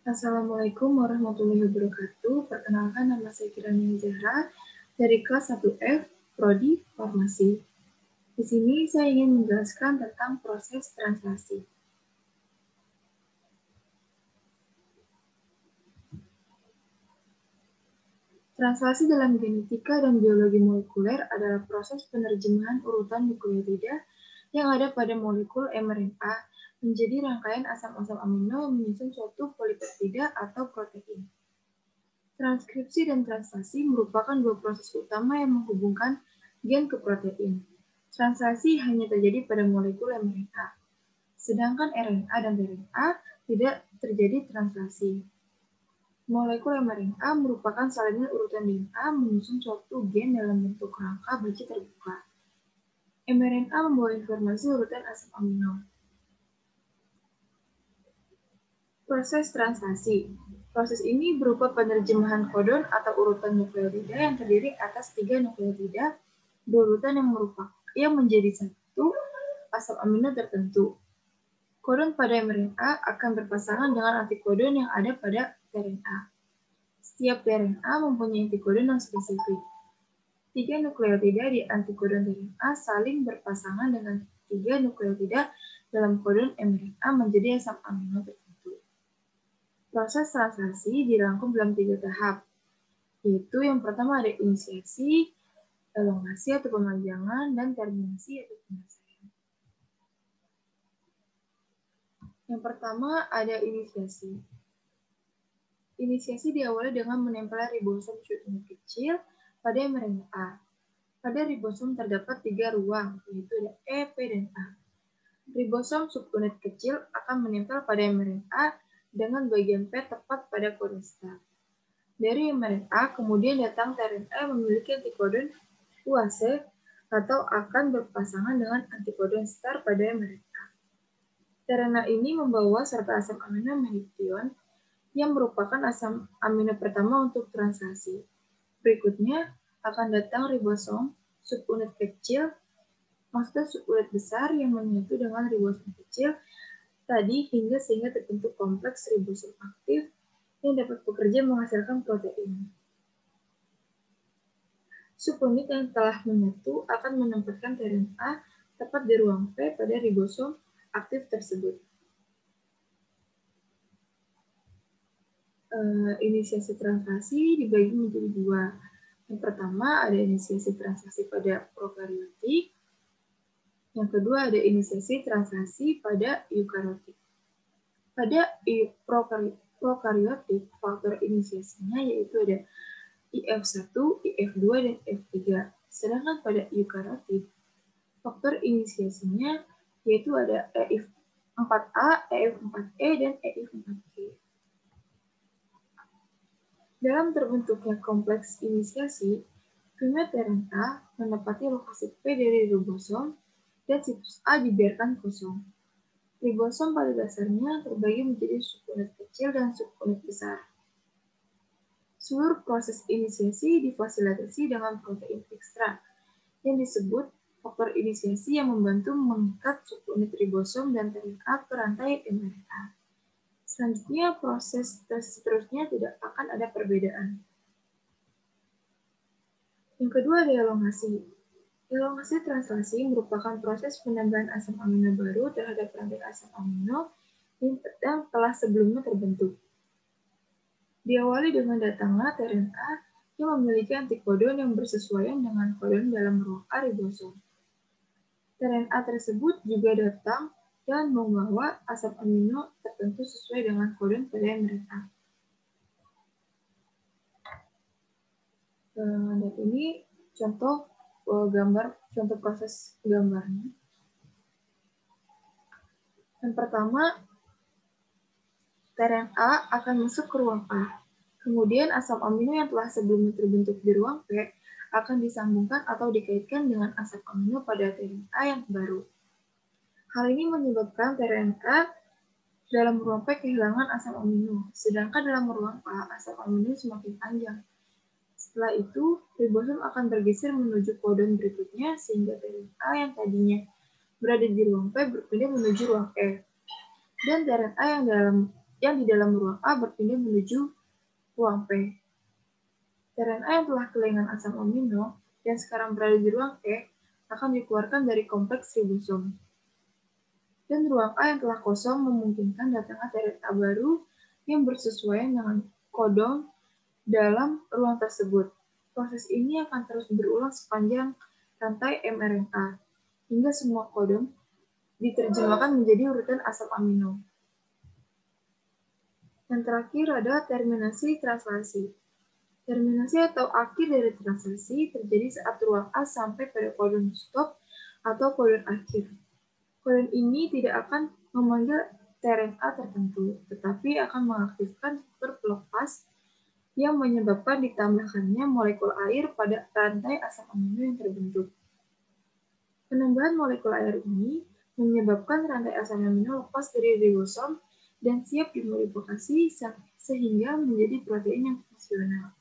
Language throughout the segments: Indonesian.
Assalamualaikum warahmatullahi wabarakatuh. Perkenalkan, nama saya Kirani Zahra dari kelas 1F, Prodi Farmasi. Di sini saya ingin menjelaskan tentang proses translasi. Translasi dalam genetika dan biologi molekuler adalah proses penerjemahan urutan nukleotida yang ada pada molekul mRNA menjadi rangkaian asam-asam amino yang menyusun suatu polipeptida atau protein. Transkripsi dan translasi merupakan dua proses utama yang menghubungkan gen ke protein. Translasi hanya terjadi pada molekul mRNA, sedangkan RNA dan DNA tidak terjadi translasi. Molekul mRNA merupakan salinan urutan DNA menyusun suatu gen dalam bentuk rangka baja terbuka. mRNA membawa informasi urutan asam amino. Proses translasi. Proses ini berupa penerjemahan kodon atau urutan nukleotida yang terdiri atas 3 nukleotida berurutan yang menjadi satu asam amino tertentu. Kodon pada mRNA akan berpasangan dengan antikodon yang ada pada RNA. Setiap RNA mempunyai antikodon yang spesifik. 3 nukleotida di antikodon RNA saling berpasangan dengan 3 nukleotida dalam kodon mRNA menjadi asam amino tertentu. Proses translasi dirangkum dalam 3 tahap, yaitu yang pertama ada inisiasi, elongasi atau pemanjangan, dan terminasi atau penyelesaian. Yang pertama ada inisiasi. Inisiasi diawali dengan menempel ribosom subunit kecil pada mRNA. Pada ribosom terdapat 3 ruang, yaitu ada E, P, dan A. Ribosom subunit kecil akan menempel pada mRNA dengan bagian P tepat pada kode start. Dari mRNA kemudian datang tRNA yang memiliki antikodon UAC atau akan berpasangan dengan antikodon star pada mRNA. tRNA ini membawa serta asam amino mention yang merupakan asam amino pertama untuk translasi. Berikutnya akan datang ribosom subunit kecil, maksudnya subunit besar yang menyatu dengan ribosom kecil tadi sehingga terbentuk kompleks ribosom aktif yang dapat bekerja menghasilkan protein. Subunit yang telah menyatu akan menempatkan tRNA tepat di ruang P pada ribosom aktif tersebut. Inisiasi translasi dibagi menjadi 2. Yang pertama ada inisiasi translasi pada prokariotik. Yang kedua ada inisiasi translasi pada eukariotik. Pada prokariotik, faktor inisiasinya yaitu ada IF1, IF2, dan F3. Sedangkan pada eukariotik, faktor inisiasinya yaitu ada EIF4A, EIF4E, dan EIF4G. Dalam terbentuknya kompleks inisiasi, primer tRNA menempati lokasi P dari ribosom dan situs A dibiarkan kosong. Ribosom pada dasarnya terbagi menjadi subunit kecil dan subunit besar. Seluruh proses inisiasi difasilitasi dengan protein ekstra yang disebut faktor inisiasi yang membantu mengikat subunit ribosom dan tRNA ke rantai mRNA. Selanjutnya, proses seterusnya tidak akan ada perbedaan. Yang kedua ada elongasi. Elongasi translasi merupakan proses penambahan asam amino baru terhadap rantai asam amino yang telah sebelumnya terbentuk. Diawali dengan datangnya tRNA yang memiliki antikodon yang bersesuaian dengan kodon dalam ruang A ribosom. tRNA tersebut juga datang dan membawa asam amino tertentu sesuai dengan kodon pada mRNA. Dan ini contoh proses gambarnya. Yang pertama, tRNA akan masuk ke ruang A. Kemudian asam amino yang telah sebelumnya terbentuk di ruang P akan disambungkan atau dikaitkan dengan asam amino pada tRNA yang baru. Hal ini menyebabkan tRNA dalam ruang P kehilangan asam amino, sedangkan dalam ruang A asam amino semakin panjang. Setelah itu, ribosom akan bergeser menuju kodon berikutnya sehingga tRNA yang tadinya berada di ruang P berpindah menuju ruang E. Dan tRNA yang dalam yang di dalam ruang A berpindah menuju ruang P. RNA yang telah kehilangan asam amino yang sekarang berada di ruang E akan dikeluarkan dari kompleks ribosom. Dan ruang A yang telah kosong memungkinkan datangnya RNA baru yang bersesuaian dengan kodon dalam ruang tersebut. Proses ini akan terus berulang sepanjang rantai mRNA, hingga semua kodon diterjemahkan menjadi urutan asam amino. Yang terakhir adalah terminasi translasi. Terminasi atau akhir dari translasi terjadi saat ruang A sampai pada kodon stop atau kodon akhir. Kodon ini tidak akan memanggil tRNA tertentu, tetapi akan mengaktifkan struktur pelepas yang menyebabkan ditambahkannya molekul air pada rantai asam amino yang terbentuk. Penambahan molekul air ini menyebabkan rantai asam amino lepas dari ribosom dan siap dimodifikasi sehingga menjadi protein yang fungsional.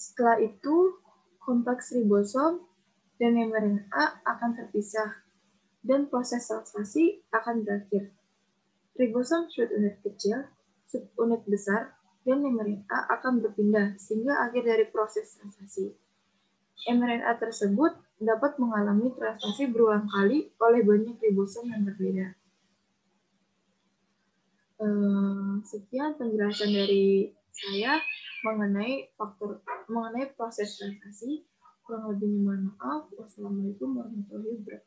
Setelah itu, kompleks ribosom dan mRNA akan terpisah dan proses translasi akan berakhir. Ribosom subunit kecil, subunit besar, dan mRNA akan berpindah sehingga akhir dari proses translasi. mRNA tersebut dapat mengalami translasi berulang kali oleh banyak ribosom yang berbeda. Sekian penjelasan dari saya mengenai proses translasi. Kurang lebihnya mohon maaf. Wassalamualaikum warahmatullahi wabarakatuh.